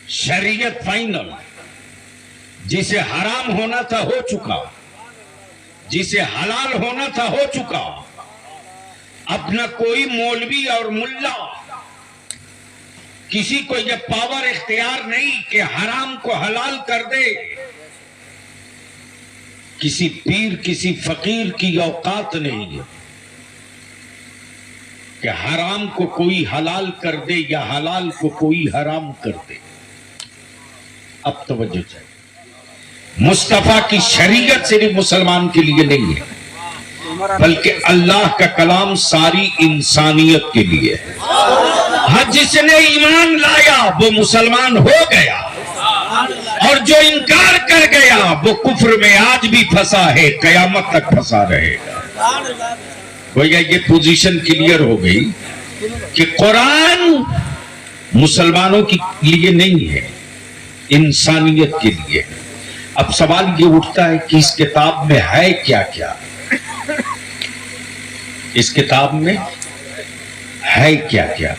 शरीयत फाइनल, जिसे हराम होना था हो चुका, जिसे हलाल होना था हो चुका। अब न कोई मौलवी और मुल्ला किसी को यह पावर इख्तियार नहीं कि हराम को हलाल कर दे। किसी पीर किसी फकीर की औकात नहीं है कि हराम को कोई हलाल कर दे या हलाल को कोई हराम कर दे। अब तवज्जो चाहिए, मुस्तफा की शरीयत सिर्फ मुसलमान के लिए नहीं है, बल्कि अल्लाह का कलाम सारी इंसानियत के लिए है। हाँ, जिसने ईमान लाया वो मुसलमान हो गया, और जो इनकार कर गया वो कुफ्र में आज भी फंसा है, कयामत तक फंसा रहेगा। भैया ये पोजीशन क्लियर हो गई कि कुरान मुसलमानों के लिए नहीं है, इंसानियत के लिए। अब सवाल ये उठता है कि इस किताब में है क्या क्या, इस किताब में है क्या क्या।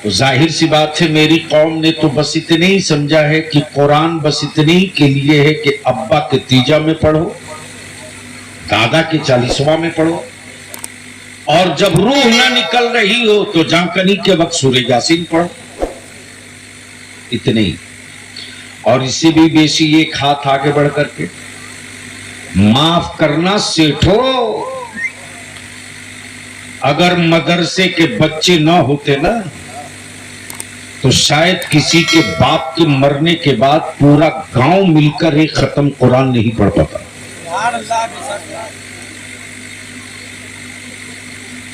तो जाहिर सी बात है, मेरी कौम ने तो बस इतने ही समझा है कि कुरान बस इतने ही के लिए है कि अब्बा के तीजा में पढ़ो, दादा के 40वां में पढ़ो, और जब रूह ना निकल रही हो तो जांकनी के वक्त सूरह यासीन पढ़ो, इतने ही। और इससे भी बेसी एक हाथ आगे बढ़ करके माफ करना सेठो, अगर मदरसे के बच्चे ना होते ना तो शायद किसी के बाप के मरने के बाद पूरा गांव मिलकर एक खत्म कुरान नहीं पढ़ पाता।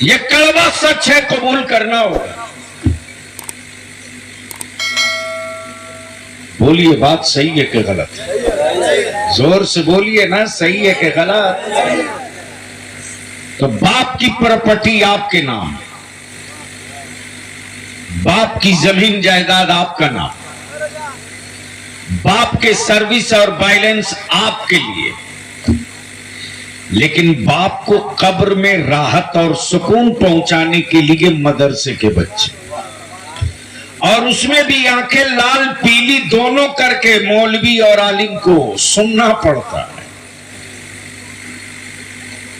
ये कलमा सच है, कबूल करना होगा। बोलिए बात सही है कि गलत? जोर से बोलिए ना, सही है कि गलत? तो बाप की प्रॉपर्टी आपके नाम, बाप की जमीन जायदाद आपका नाम, बाप के सर्विस और बैलेंस आपके लिए, लेकिन बाप को कब्र में राहत और सुकून पहुंचाने के लिए मदरसे के बच्चे, और उसमें भी आंखें लाल पीली दोनों करके मौलवी और आलिम को सुनना पड़ता है।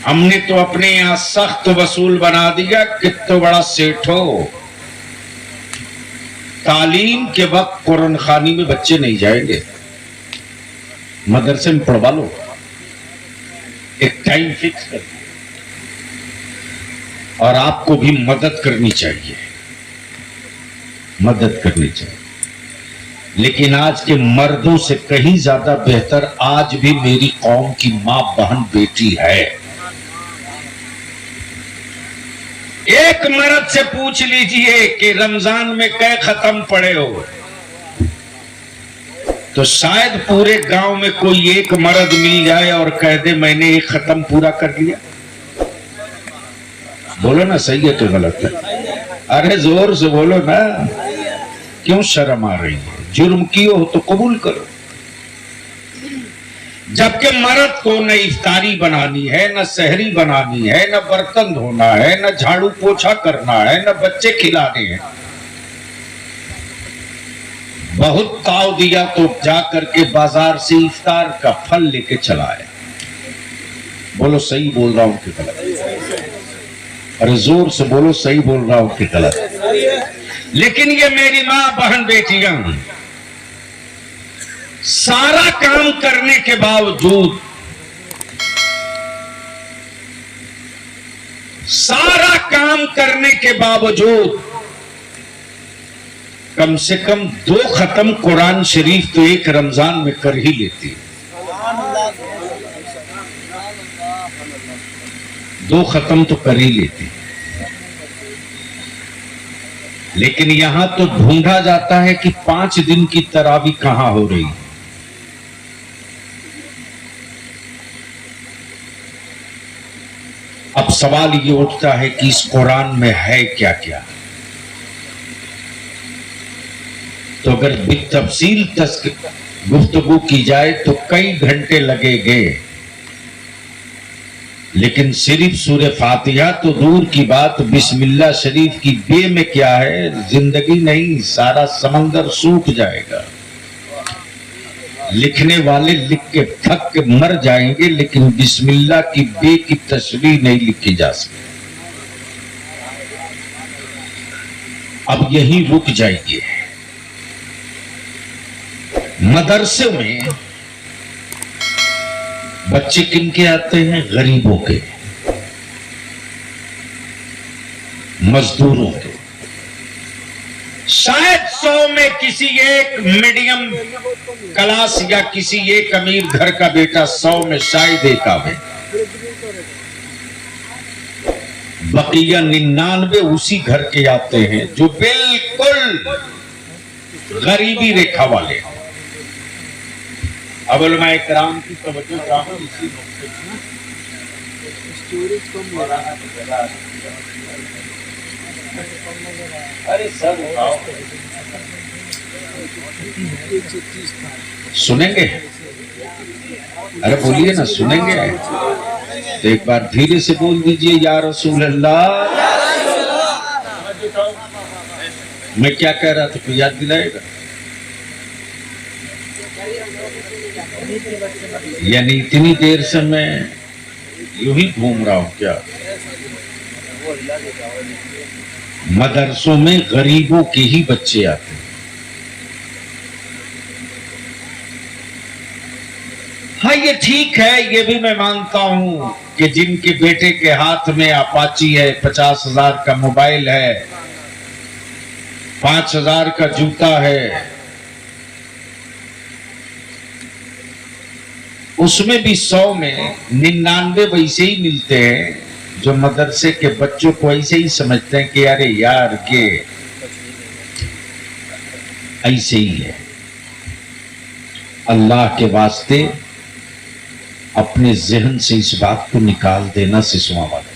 हमने तो अपने यहां सख्त वसूल बना दिया, कितना बड़ा सेठ हो, तालीम के वक्त कुरान खानी में बच्चे नहीं जाएंगे, मदरसे में पढ़वा लो, एक टाइम फिक्स कर। और आपको भी मदद करनी चाहिए, मदद करनी चाहिए। लेकिन आज के मर्दों से कहीं ज्यादा बेहतर आज भी मेरी कौम की मां बहन बेटी है। एक मर्द से पूछ लीजिए कि रमजान में कै खत्म पड़े हो, तो शायद पूरे गांव में कोई एक मर्द मिल जाए और कह दे मैंने एक खत्म पूरा कर लिया। बोलो ना, सही है कि गलत है? अरे जोर से बोलो ना, क्यों शर्म आ रही है? जुर्म किए हो तो कबूल करो। जबकि मर्द को न इफ्तारी बनानी है, न सहरी बनानी है, न बर्तन धोना है, न झाड़ू पोछा करना है, न बच्चे खिलाने हैं। बहुत ताव दिया तो जा करके बाजार से इफ्तार का फल लेके चला आया। बोलो सही बोल रहा हूं कि गलत? अरे जोर से बोलो, सही बोल रहा हूं कि गलत? लेकिन ये मेरी मां बहन बेटियां सारा काम करने के बावजूद, सारा काम करने के बावजूद कम से कम 2 खत्म कुरान शरीफ तो एक रमजान में कर ही लेती है। 2 खत्म तो कर ही लेती। लेकिन यहां तो ढूंढा जाता है कि 5 दिन की तरावी कहां हो रही। अब सवाल ये उठता है कि इस कुरान में है क्या क्या। तो अगर बितफसील गुफ्तगू की जाए तो कई घंटे लगेंगे, लेकिन सिर्फ सूरह फातिहा तो दूर की बात, बिस्मिल्लाह शरीफ की बे में क्या है, जिंदगी नहीं, सारा समंदर सूख जाएगा। लिखने वाले लिख के थक के मर जाएंगे, लेकिन बिस्मिल्लाह की बे की तस्वीर नहीं लिखी जा सकती। अब यही रुक जाइए। मदरसे में बच्चे किनके आते हैं? गरीबों के, मजदूरों के। शायद 100 में किसी एक मीडियम क्लास या किसी एक अमीर घर का बेटा 100 में शायद एक आवे, बकिया 99 उसी घर के आते हैं जो बिल्कुल गरीबी रेखा वाले हैं। अब उलमाए किराम की तवज्जो चाहो इसी नुक्ते अरे सर सुनेंगे? अरे बोलिए ना, सुनेंगे? तो एक बार धीरे से बोल दीजिए, या रसूल अल्लाह। मैं क्या कह रहा था, कोई याद दिलाएगा? यानी इतनी देर से मैं यूं ही घूम रहा हूं क्या? मदरसों में गरीबों के ही बच्चे आते हैं। हाँ ये ठीक है, ये भी मैं मानता हूं कि जिनके बेटे के हाथ में अपाची है, 50,000 का मोबाइल है, 5,000 का जूता है, उसमें भी 100 में 99 वैसे ही मिलते हैं जो मदरसे के बच्चों को ऐसे ही समझते हैं कि अरे यार के ऐसे ही है। अल्लाह के वास्ते अपने जहन से इस बात को निकाल देना सिसवा वाले,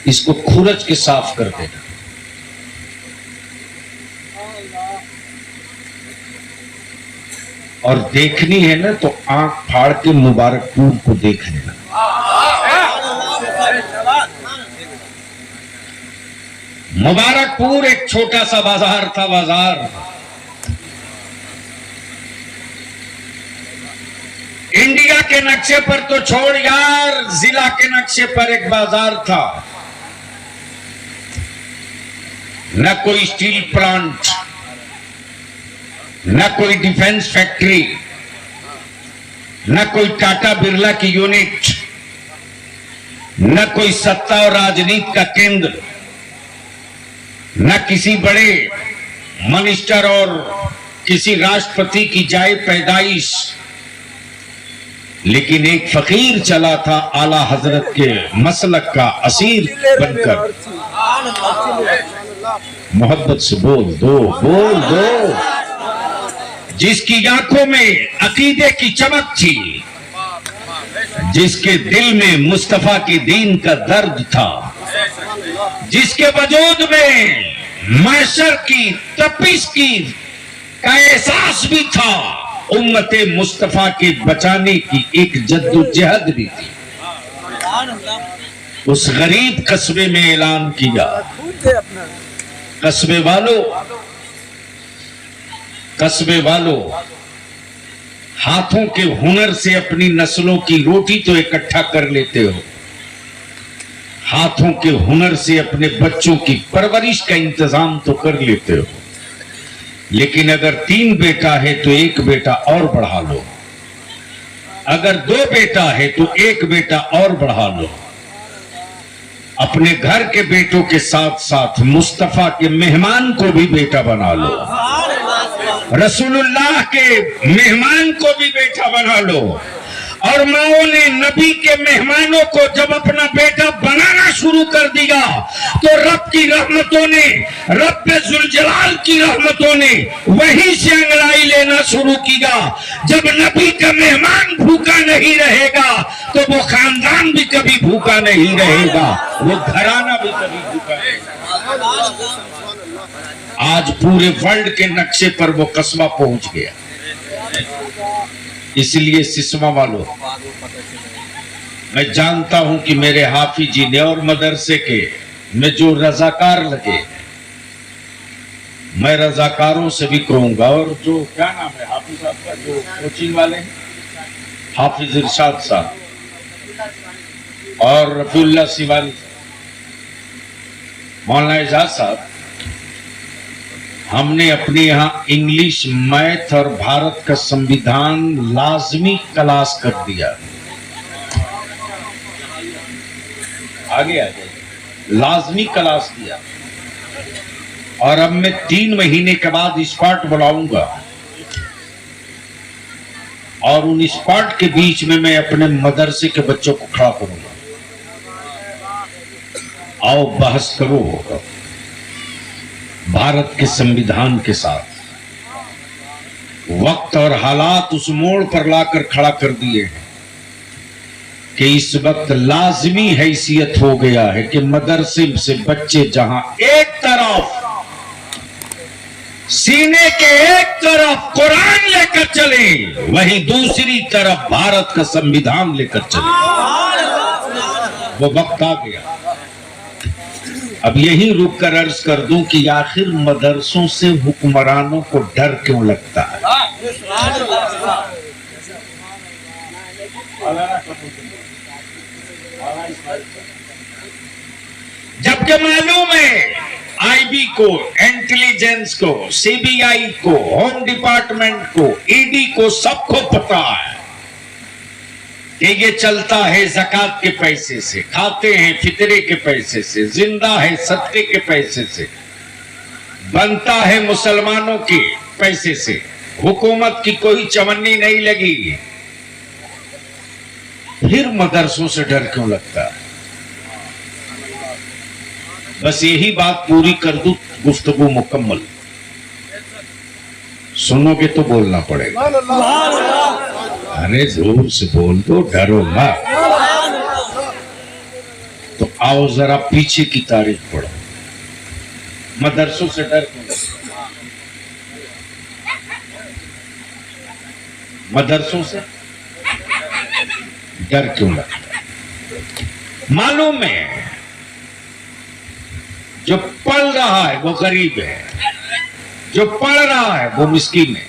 इसको खुरच के साफ कर देना। और देखनी है ना तो आंख फाड़ के मुबारकपुर को देख लेना। मुबारकपुर एक छोटा सा बाजार था, बाजार इंडिया के नक्शे पर तो छोड़ यार, जिला के नक्शे पर एक बाजार था। न कोई स्टील प्लांट, न कोई डिफेंस फैक्ट्री, न कोई टाटा बिरला की यूनिट, न कोई सत्ता और राजनीति का केंद्र, न किसी बड़े मिनिस्टर और किसी राष्ट्रपति की जाए पैदाइश, लेकिन एक फकीर चला था आला हजरत के मसलक का असीर बनकर। मोहब्बत से बोल दो, बोल दो। जिसकी आंखों में अकीदे की चमक थी, जिसके दिल में मुस्तफा के दीन का दर्द था, जिसके वजूद में महशर की तपिश की का एहसास भी था, उम्मते मुस्तफा के बचाने की एक जद्दोजहद भी थी। उस गरीब कस्बे में ऐलान किया, कस्बे वालों, कस्बे वालों, हाथों के हुनर से अपनी नस्लों की रोटी तो इकट्ठा कर लेते हो, हाथों के हुनर से अपने बच्चों की परवरिश का इंतजाम तो कर लेते हो, लेकिन अगर 3 बेटा है तो 1 बेटा और बढ़ा लो, अगर 2 बेटा है तो 1 बेटा और बढ़ा लो। अपने घर के बेटों के साथ साथ मुस्तफा के मेहमान को भी बेटा बना लो, रसूलुल्लाह के मेहमान को भी बेटा बना लो। और माओ ने नबी के मेहमानों को जब अपना बेटा बनाना शुरू कर दिया तो रब की रहमतों ने, रब जुलजलाल की रहमतों ने वहीं से अंगड़ाई लेना शुरू किया। जब नबी का मेहमान भूखा नहीं रहेगा तो वो खानदान भी कभी भूखा नहीं रहेगा, वो घराना भी कभी भूखा नहीं। आज पूरे वर्ल्ड के नक्शे पर वो कस्बा पहुंच गया। इसलिए सिसवा वालों, मैं जानता हूं कि मेरे हाफिज जी ने और मदरसे के में जो रजाकार लगे, मैं रजाकारों से भी कहूंगा। और जो क्या नाम है हाफिज साहब का, जो कोचिंग वाले हैं, हाफिज इरशाद साहब और रफीउल्लाह सिवानी, मौलाना एजाज साहब, हमने अपने यहाँ इंग्लिश, मैथ और भारत का संविधान लाजमी क्लास कर दिया। आगे आ जाए, लाजमी क्लास किया। और अब मैं 3 महीने के बाद स्पॉट बुलाऊंगा और उन स्पॉट के बीच में मैं अपने मदरसे के बच्चों को खड़ा करूंगा। आओ बहस करो भारत के संविधान के साथ। वक्त और हालात उस मोड़ पर लाकर खड़ा कर दिए हैं कि इस वक्त लाजमी हैसियत हो गया है कि मदरसे से बच्चे जहां एक तरफ सीने के एक तरफ कुरान लेकर चले, वहीं दूसरी तरफ भारत का संविधान लेकर चले। वो वक्त आ गया। अब यही रुक कर अर्ज कर दूं कि आखिर मदरसों से हुक्मरानों को डर क्यों लगता है? जबकि मालूम है आईबी को, इंटेलिजेंस को, सीबीआई को, होम डिपार्टमेंट को, ईडी को, सबको पता है कि ये चलता है ज़कात के पैसे से, खाते हैं फितरे के पैसे से, जिंदा है सदके के पैसे से, बनता है मुसलमानों के पैसे से। हुकूमत की कोई चवन्नी नहीं लगी, फिर मदरसों से डर क्यों लगता है? बस यही बात पूरी कर दूं, गुफ्तगू मुकम्मल। सुनोगे तो बोलना पड़ेगा। अरे जोर से बोल दो, डरो मत। तो आओ जरा पीछे की तारीख पढ़ो। मदरसों से डर क्यों लगता? मदरसों से डर क्यों लगता? मालूम है जो पढ़ रहा है वो गरीब है, जो पढ़ रहा है वो मिस्कीन है,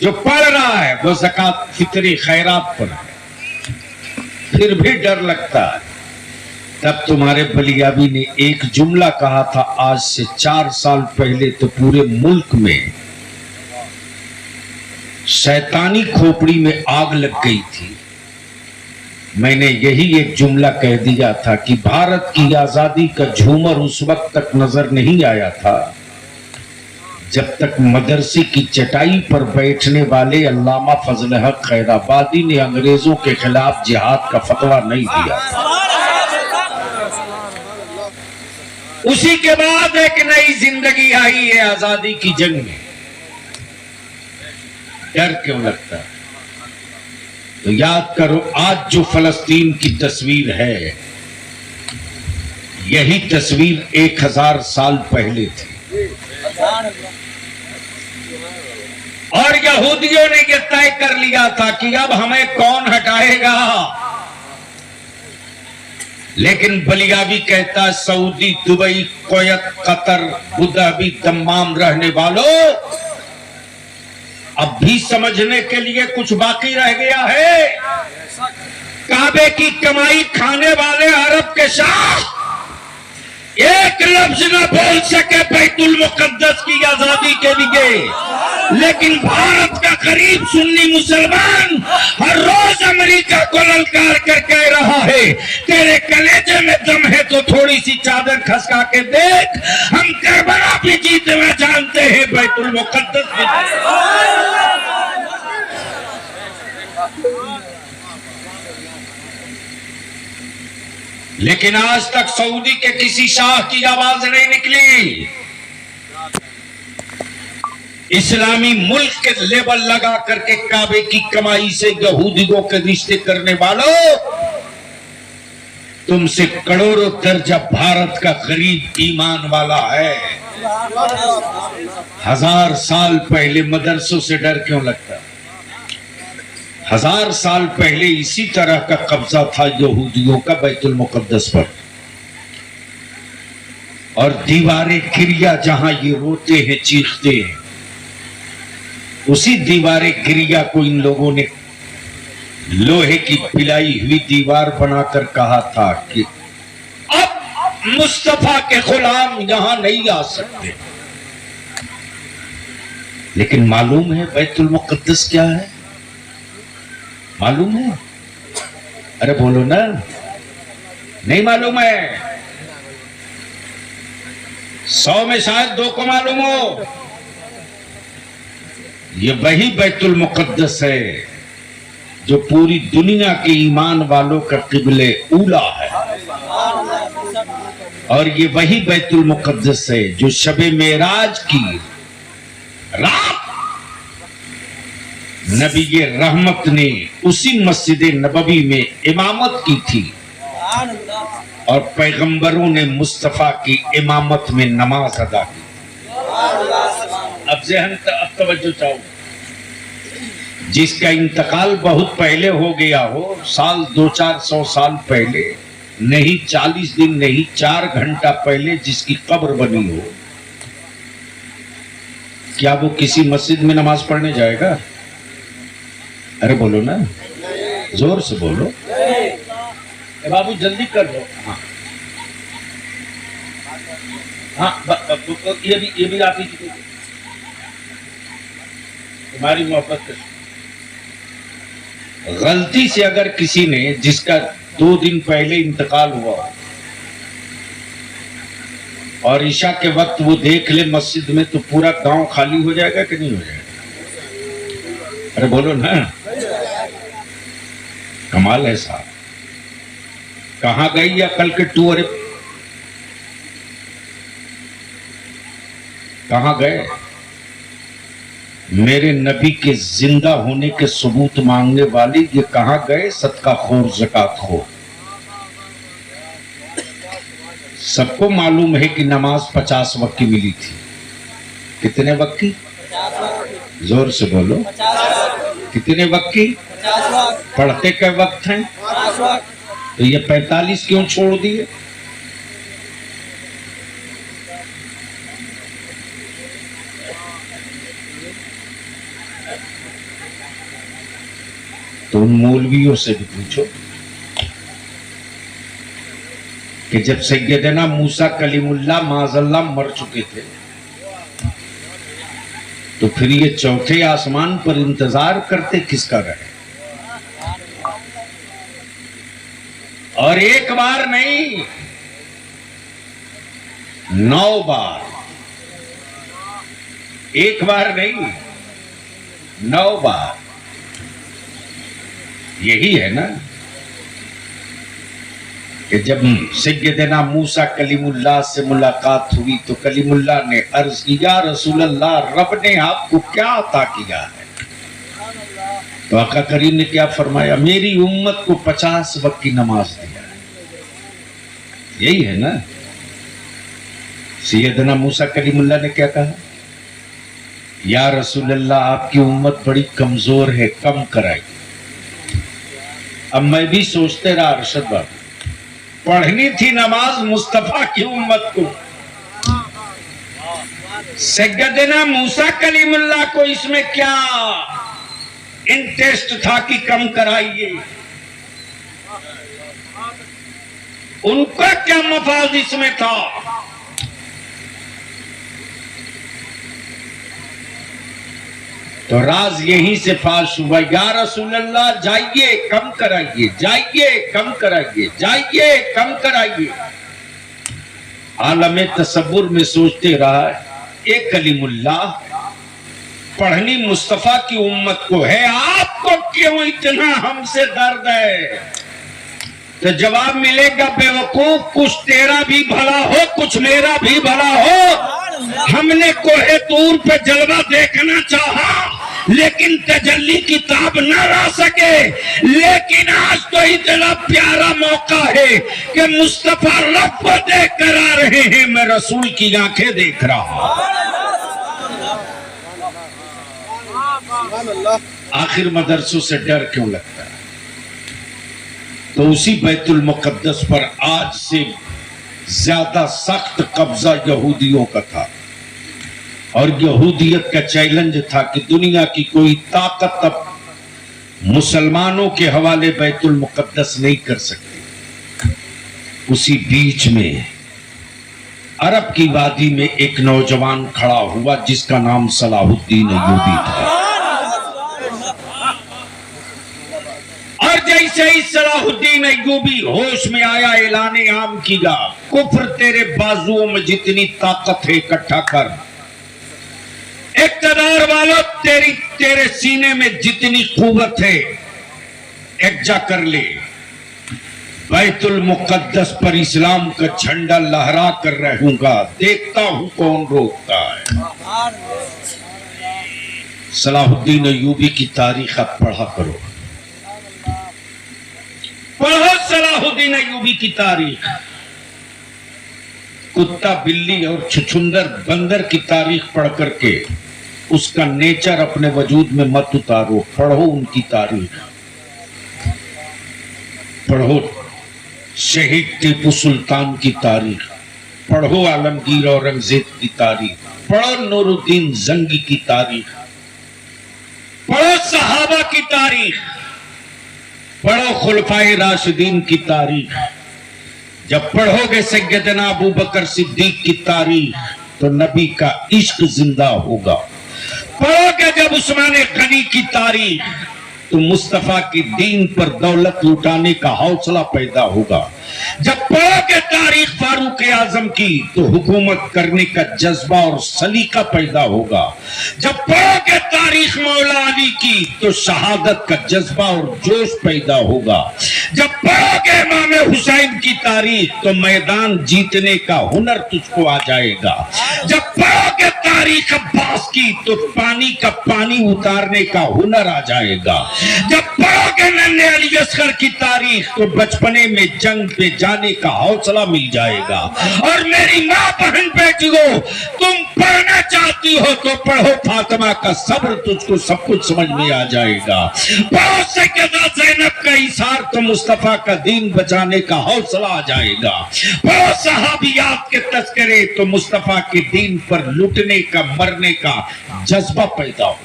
जो पढ़ रहा है वो ज़कात फितरी खैरात पर है, फिर भी डर लगता है। तब तुम्हारे बलियाबी ने एक जुमला कहा था आज से 4 साल पहले, तो पूरे मुल्क में शैतानी खोपड़ी में आग लग गई थी। मैंने यही एक जुमला कह दिया था कि भारत की आजादी का झूमर उस वक्त तक नजर नहीं आया था जब तक मदरसे की चटाई पर बैठने वाले अल्लामा फजल हक खैराबादी ने अंग्रेजों के खिलाफ जिहाद का फतवा नहीं दिया। उसी के बाद एक नई जिंदगी आई है आजादी की जंग में। डर क्यों लगता है? तो याद करो, आज जो फलस्तीन की तस्वीर है, यही तस्वीर 1000 साल पहले थी। और यहूदियों ने यह तय कर लिया था कि अब हमें कौन हटाएगा। लेकिन बलियाबी कहता है, Saudi, Dubai, Kuwait, Qatar, Abu Dhabi, Dammam रहने वालों, अब भी समझने के लिए कुछ बाकी रह गया है। काबे की कमाई खाने वाले अरब के शाह एक लफ्ज न बोल सके बैतुल मुकद्दस की आजादी के लिए, लेकिन भारत का गरीब सुन्नी मुसलमान हर रोज अमेरिका को ललकार कर कह रहा है, तेरे कलेजे में दम है तो थोड़ी सी चादर खसका के देख, हम करबला भी जीते हुए जानते हैं, बैतुल मुकद्दस भी। लेकिन आज तक सऊदी के किसी शाह की आवाज नहीं निकली। इस्लामी मुल्क के लेबल लगा करके काबे की कमाई से यहूदियों के रिश्ते करने वालों, तुमसे करोड़ों दर्जा भारत का गरीब ईमान वाला है। 1000 साल पहले मदरसों से डर क्यों लगता? 1000 साल पहले इसी तरह का कब्जा था यहूदियों का बैतुल मुकद्दस पर, और दीवारें क्रिया जहां ये रोते हैं चीखते हैं, उसी दीवारें क्रिया को इन लोगों ने लोहे की पिलाई हुई दीवार बनाकर कहा था कि अब मुस्तफा के गुलाम यहां नहीं आ सकते। लेकिन मालूम है बैतुल मुकद्दस क्या है? मालूम है? अरे बोलो ना, नहीं मालूम है? 100 में शायद 2 को मालूम हो। ये वही बैतुल मुकद्दस है जो पूरी दुनिया के ईमान वालों का किबले ऊला है, और ये वही बैतुल मुकद्दस है जो शबे मेराज की रात नबी ये रहमत ने उसी मस्जिद नबवी में इमामत की थी, और पैगंबरों ने मुस्तफा की इमामत में नमाज अदा की। अब जहन अब तवज्जो चाहो, जिसका इंतकाल बहुत पहले हो गया हो, साल 200-400 साल पहले नहीं, 40 दिन नहीं, 4 घंटा पहले जिसकी कब्र बनी हो, क्या वो किसी मस्जिद में नमाज पढ़ने जाएगा? अरे बोलो ना, जोर से बोलो। बाबू जल्दी कर लो। हाँ, ये भी आप ही की तुम्हारी मोहब्बत कर। गलती से अगर किसी ने, जिसका 2 दिन पहले इंतकाल हुआ और ईशा के वक्त वो देख ले मस्जिद में, तो पूरा गांव खाली हो जाएगा कि नहीं हो जाएगा? अरे बोलो ना, कमाल है साहब। कहां गई अकल के टूर? कहां गए? मेरे नबी के जिंदा होने के सबूत मांगने वाली, ये कहां गए? सदका खोर, ज़कात खोर। सबको मालूम है कि नमाज 50 वक्त की मिली थी। कितने वक्त की? जोर से बोलो। कितने वक्त की? पढ़ते के वक्त हैं? तो ये 45 क्यों छोड़ दिए? तो उन मौलवियों से भी पूछो कि जब सैयदना मूसा कलीमुल्लाह माज़अल्लाह मर चुके थे, तो फिर ये चौथे आसमान पर इंतजार करते किसका रहे? और एक बार नहीं, 9 बार। एक बार नहीं, 9 बार। यही है ना कि जब सैयदना मूसा कलीमुल्लाह से मुलाकात हुई तो कलीमुल्लाह ने अर्ज किया, रसूल अल्लाह, रब ने आपको क्या अता किया है? तो आका करीम ने क्या फरमाया? मेरी उम्मत को 50 वक्त की नमाज दिया है। यही है ना। सैयदना मूसा कलीमुल्लाह ने क्या कहा? या रसूल अल्लाह, आपकी उम्मत बड़ी कमजोर है, कम कराई। अब मैं भी सोचते रहा, अरशद बाबू, पढ़नी थी नमाज मुस्तफा की उम्मत को। सैयदना मूसा कलीमुल्लाह को इसमें क्या इंटरेस्ट था कि कम कराइए? उनका क्या मफाद इसमें था? तो राज यहीं से फाश हुआ। या रसूल अल्लाह, जाइए कम कराइए, जाइए कम कराइए, जाइए कम कराइए। आलम तसव्वुर में सोचते रहा, एक कलीमुल्लाह पढ़नी मुस्तफा की उम्मत को है, आपको क्यों इतना हमसे दर्द है? तो जवाब मिलेगा, बेवकूफ, कुछ तेरा भी भला हो, कुछ मेरा भी भला हो। हमने कोहे तूर पे जलवा देखना चाहा, लेकिन तजल्ली की ताब न ला सके। लेकिन आज तो इतना प्यारा मौका है कि मुस्तफा रब को देख कर आ रहे हैं, मैं रसूल की आंखें देख रहा हूं। आखिर मदरसों से डर क्यों लगता है? तो उसी बैतुल मुकद्दस पर आज से ज्यादा सख्त कब्जा यहूदियों का था और यहूदियत का चैलेंज था कि दुनिया की कोई ताकत अब मुसलमानों के हवाले बैतुल मुकद्दस नहीं कर सकती। उसी बीच में अरब की वादी में एक नौजवान खड़ा हुआ जिसका नाम सलाहुद्दीन अय्यूबी था। और जैसे ही सलाहुद्दीन अय्यूबी होश में आया, ऐलान आम किया, कुफ्र तेरे बाजुओं में जितनी ताकत है इकट्ठा कर, इक़्तिदार वालों तेरे सीने में जितनी कुव्वत है एकजा कर ले। बैतुल मुकद्दस पर इस्लाम का झंडा लहरा कर रहूंगा, देखता हूं कौन रोकता है। सलाहुद्दीन अय्यूबी की तारीख आप पढ़ा करो, पढ़ो सलाहुद्दीन अय्यूबी की तारीख। कुत्ता बिल्ली और छुछुंदर बंदर की तारीख पढ़ करके उसका नेचर अपने वजूद में मत उतारो, पढ़ो उनकी तारीख। पढ़ो शहीद टीपू सुल्तान की तारीख, पढ़ो आलमगीर औरंगजेब की तारीख, पढ़ो नूरुद्दीन जंगी की तारीख, पढ़ो सहाबा की तारीख, पढ़ो खुलफाए राशिदीन की तारीख। जब पढ़ोगे सैयदना अबू बकर सिद्दीक की तारीख तो नबी का इश्क जिंदा होगा। पढ़ोगे जब उस्मान गनी की तारीख तो मुस्तफा की दीन पर दौलत लुटाने का हौसला पैदा होगा। जब पढ़ोगे तारीख फारूक आजम की तो हुकूमत करने का जज्बा और सलीका पैदा होगा। जब पढ़ोगे तारीख मौला अली की तो शहादत का जज्बा और जोश पैदा होगा। जब पढ़ोगे इमाम हुसैन की तारीख तो मैदान जीतने का हुनर तुझको आ जाएगा। जब पढ़ोगे तारीख अब्बास की तो पानी का पानी उतारने का हुनर आ जाएगा। जब पढ़ोगे नन्हे अली असगर की तारीख तो बचपने में जंग पे जाने का हौसला मिल जाएगा। और मेरी माँ बहन बेटियों, तुम पढ़ना चाहती हो तो पढ़ो फातिमा का सब्र, तुझको सब कुछ समझ में आ जाएगा। पढ़ो सैयदा ज़ैनब का इसार तो मुस्तफा का दीन बचाने का हौसला आ जाएगा। पढ़ो सहाबियात के तस्करे तो मुस्तफा के दीन पर लुटने का मरने का जज्बा पैदा हो।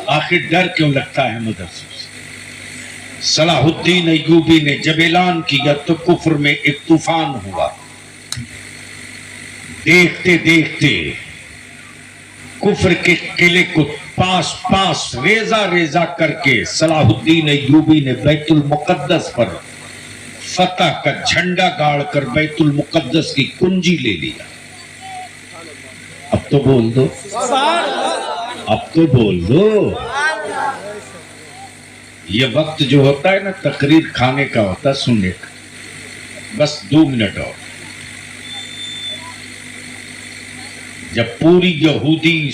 आखिर डर क्यों लगता है मदरसों से? सलाहुद्दीन अय्यूबी ने जब ऐलान किया तो कुफ्र में एक तूफान हुआ। देखते देखते कुफ्र के किले को पास पास रेजा रेजा करके सलाहुद्दीन अय्यूबी ने बैतुल मुकद्दस पर फतह का झंडा गाड़कर बैतुल मुकद्दस की कुंजी ले लिया। अब तो बोल दो, अब तो बोल दो। ये वक्त जो होता है ना तकरीर खाने का होता है, सुनने का, बस 2 मिनट और। जब पूरी यहूदी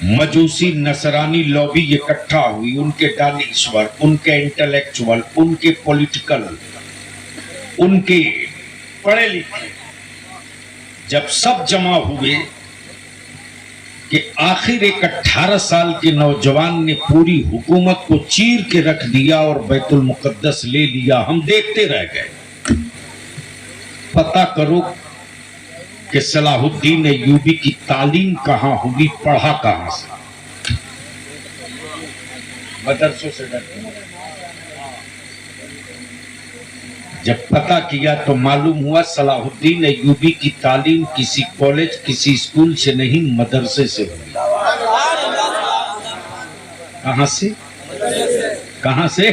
मजूसी नसरानी लॉबी इकट्ठा हुई, उनके दानिश्वर, उनके इंटेलेक्चुअल, उनके पॉलिटिकल, उनके पढ़े लिखे, जब सब जमा हुए कि आखिर एक 18 साल के नौजवान ने पूरी हुकूमत को चीर के रख दिया और बैतुल मुकद्दस ले लिया, हम देखते रह गए। पता करो कि सलाहुद्दीन अय्यूबी की तालीम कहां हुई, पढ़ा कहां से? मदरसों से डरते। जब पता किया तो मालूम हुआ सलाहुद्दीन अय्यूबी की तालीम किसी कॉलेज, किसी स्कूल से नहीं, मदरसे से हुई। कहां से? कहां से?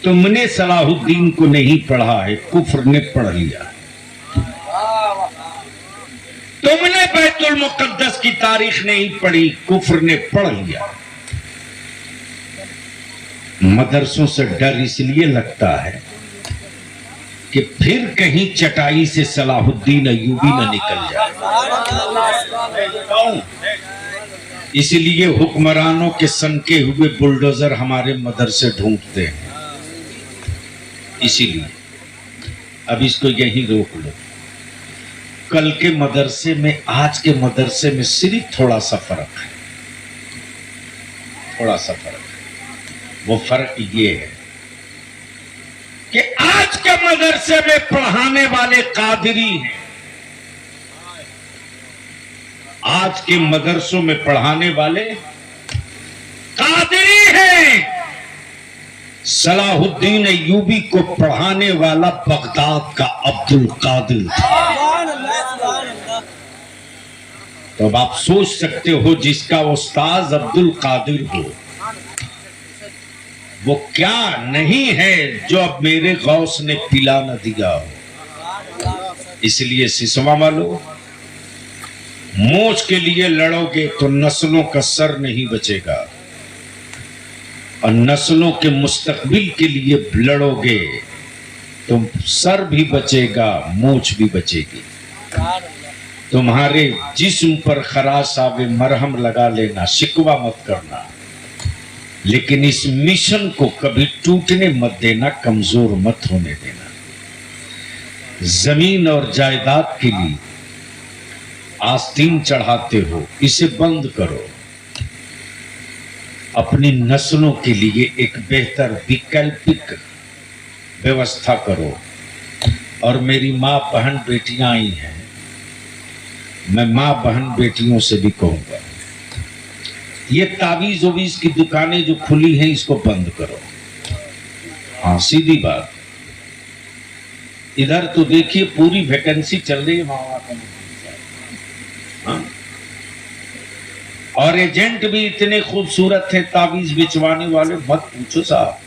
तुमने सलाहुद्दीन को नहीं पढ़ा है, कुफ्र ने पढ़ लिया। तुमने बैतुल मुकद्दस की तारीख नहीं पढ़ी, कुफ्र ने पढ़ लिया। मदरसों से डर इसलिए लगता है कि फिर कहीं चटाई से सलाहुद्दीन अय्यूबी न निकल जाए। इसलिए हुक्मरानों के सनके हुए बुलडोजर हमारे मदरसे ढूंढते हैं। इसीलिए अब इसको यहीं रोक लो। कल के मदरसे में आज के मदरसे में सिर्फ थोड़ा सा फर्क है, थोड़ा सा फर्क है। वो फर्क ये है कि आज के मदरसे में पढ़ाने वाले कादरी हैं, आज के मदरसों में पढ़ाने वाले कादरी हैं। सलाहुद्दीन अय्यूबी को पढ़ाने वाला बगदाद का अब्दुल कादिर था। तो अब आप सोच सकते हो, जिसका उस्ताद अब्दुल कादिर हो वो क्या नहीं है जो अब मेरे गौस ने पिला न दिया हो। इसलिए सिसवा वालों, मोच के लिए लड़ोगे तो नस्लों का सर नहीं बचेगा, और नस्लों के मुस्तकबिल के लिए लड़ोगे तो सर भी बचेगा, मोच भी बचेगी। तुम्हारे जिस्म पर खराश आवे मरहम लगा लेना, शिकवा मत करना, लेकिन इस मिशन को कभी टूटने मत देना, कमजोर मत होने देना। जमीन और जायदाद के लिए आस्तीन चढ़ाते हो, इसे बंद करो। अपनी नस्लों के लिए एक बेहतर वैकल्पिक व्यवस्था करो। और मेरी माँ बहन बेटियां आई हैं, मैं माँ बहन बेटियों से भी कहूंगा, ये तावीज ओवीज की दुकानें जो खुली हैं इसको बंद करो। हाँ, सीधी बात। इधर तो देखिए पूरी वैकेंसी चल रही है माँ। हाँ? और एजेंट भी इतने खूबसूरत थे तावीज बिचवाने वाले, मत पूछो साहब।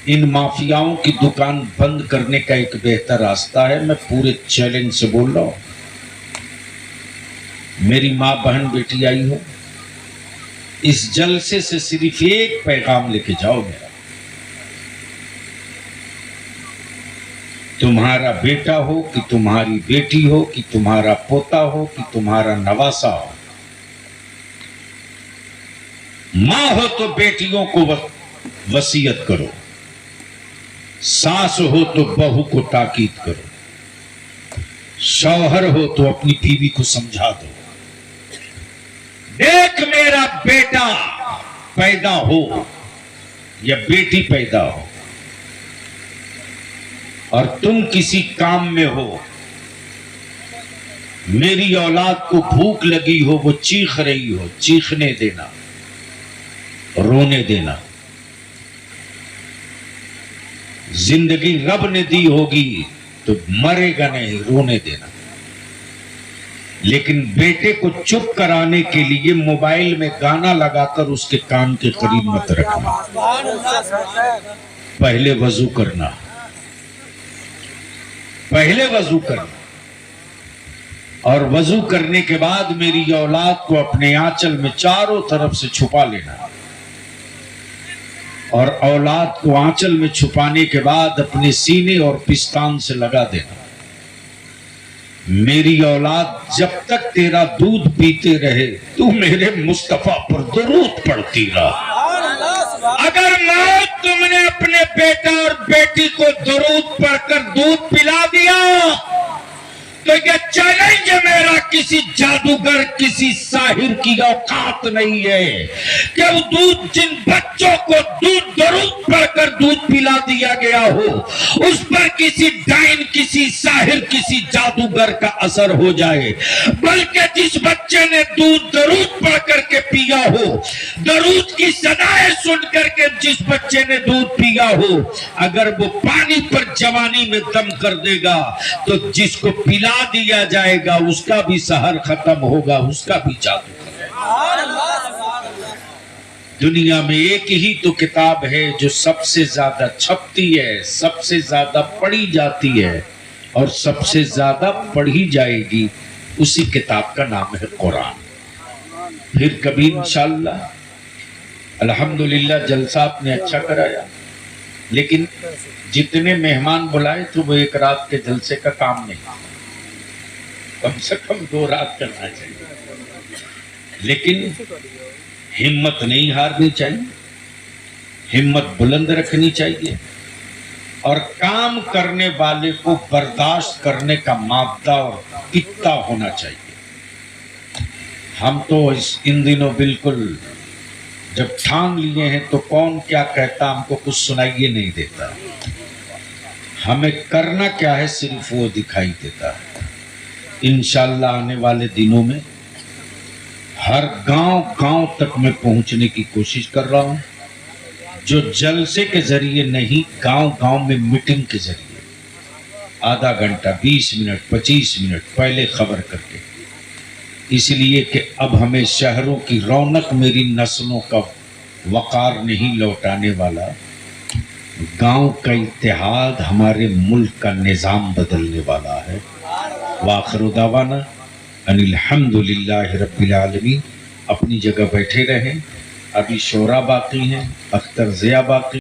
इन माफियाओं की दुकान बंद करने का एक बेहतर रास्ता है, मैं पूरे चैलेंज से बोल रहा हूं। मेरी माँ बहन बेटी आई हो, इस जलसे से सिर्फ एक पैगाम लेके जाओ मेरा। तुम्हारा बेटा हो कि तुम्हारी बेटी हो कि तुम्हारा पोता हो कि तुम्हारा नवासा हो, मां हो तो बेटियों को वसीयत करो, सास हो तो बहू को ताकीद करो, शौहर हो तो अपनी बीवी को समझा दो। देख मेरा बेटा पैदा हो या बेटी पैदा हो और तुम किसी काम में हो, मेरी औलाद को भूख लगी हो, वो चीख रही हो, चीखने देना, रोने देना। जिंदगी रब ने दी होगी तो मरेगा नहीं, रोने देना। लेकिन बेटे को चुप कराने के लिए मोबाइल में गाना लगाकर उसके कान के करीब मत रखना। पहले वजू करना, पहले वजू करना, और वजू करने के बाद मेरी औलाद को अपने आंचल में चारों तरफ से छुपा लेना, और औलाद को आंचल में छुपाने के बाद अपने सीने और पिस्तान से लगा देना। मेरी औलाद जब तक तेरा दूध पीते रहे तू मेरे मुस्तफा पर दुरूद पढ़ती रहा। अगर मौत तुमने अपने बेटा और बेटी को दुरूद पढ़कर दूध पिला दिया तो ये चैलेंज मेरा किसी जादूगर, किसी साहिर की औकात नहीं है कि वो दूध, जिन बच्चों को दूध दुरूद पढ़कर दूध पिला दिया गया हो, उस पर किसी डाइन, किसी साहिर, किसी जादूगर का असर हो जाए। बल्कि जिस बच्चे ने दूध दुरूद पढ़ करके पिया हो, दुरूद की सदाएं सुन करके जिस बच्चे ने दूध पिया हो, अगर वो पानी पर जवानी में दम कर देगा तो जिसको पिला दिया जाएगा उसका भी सहर खत्म होगा, उसका भी जादू खत्म। दुनिया में एक ही तो किताब है जो सबसे ज्यादा छपती है, सबसे ज्यादा पढ़ी जाती है और सबसे ज्यादा पढ़ी जाएगी, उसी किताब का नाम है कुरान। फिर कभी इंशाअल्लाह, अल्हम्दुलिल्लाह जलसा आपने अच्छा कराया, लेकिन जितने मेहमान बुलाए तो वो एक रात के जलसे का काम नहीं, कम से कम 2 रात करना चाहिए। लेकिन हिम्मत नहीं हारनी चाहिए, हिम्मत बुलंद रखनी चाहिए। और काम करने वाले को बर्दाश्त करने का मादा और पित्ता होना चाहिए। हम तो इन दिनों बिल्कुल जब ठान लिए हैं तो कौन क्या कहता हमको कुछ सुनाइए नहीं देता। हमें करना क्या है सिर्फ वो दिखाई देता है। इंशाअल्लाह आने वाले दिनों में हर गांव तक मैं पहुंचने की कोशिश कर रहा हूं, जो जलसे के जरिए नहीं, गांव में मीटिंग के जरिए आधा घंटा 20 मिनट 25 मिनट पहले खबर करके, इसलिए कि अब हमें शहरों की रौनक मेरी नस्लों का वकार नहीं लौटाने वाला, गांव का इत्तेहाद हमारे मुल्क का निज़ाम बदलने वाला है। वाखिर दावाना अनिल हम्दुलिल्लाहि रब्बिल आलमीन। अपनी जगह बैठे रहें, अभी शोरा बाकी हैं, अख्तर ज़िया बाकी।